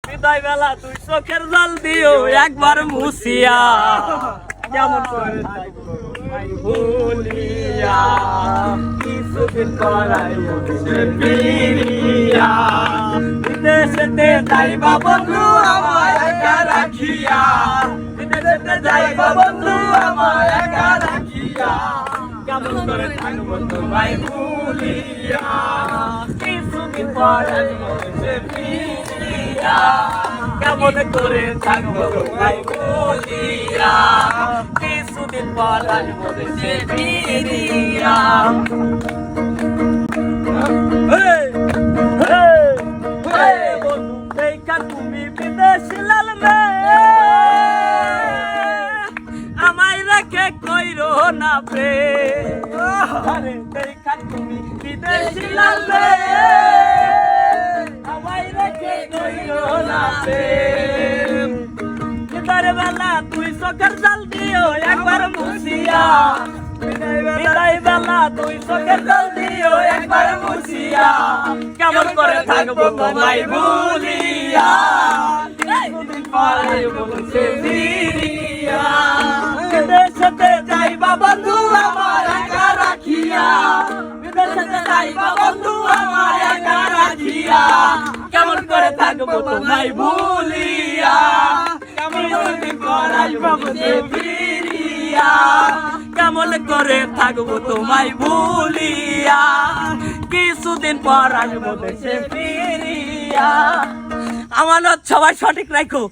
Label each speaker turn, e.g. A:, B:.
A: বিদায় বেলা তুই চোখের জল দিও একবার মুছিয়া কেমন করে থাকবো তোমায় ভুলিয়া কিছুদিন পরাই বিদেশে ফিরিয়া বিদেশেতে যাইবা বন্ধু আমায় একা রাখিয়া বিদেশেতে যাইবা বন্ধু আমায় একা রাখিয়া কেমন করে থাকবো তোমায় ভুলিয়া কিছুদিন পরাই বিদেশে ফিরিয়া কেমন করে থাকবো তোমায় ভুলিয়া কিছুদিন পর আসবো দেশে ফিরিয়া বন্ধু দেখা তুমি বিদেশি লাল আমায় রেখে কইরো না প্রেম দেখা তুমি বিদেশি লাল আমায় রেখে কইরো না প্রেম বিদায় বেলা তুই চোখের জল দিও একবার মুছিয়া বিদায় বেলা তুই চোখের জল দিও একবার মুছিয়া কেমন করে থাকবো তোমায় ভুলিয়া কিছুদিন পরে বলছে ফিরিয়া বিদেশেতে যাইবা বন্ধু আমার একা রাখিয়া বিদেশেতে যাইবা বন্ধু আমার একা রাখিয়া কেমন করে থাকবো তোমায় ভুলিয়া কেমন করে থাকবো তোমায় ভুলিয়া কিছুদিন পর আসবো দেশে ফিরিয়া। আমার সবাই সঠিক রাখো।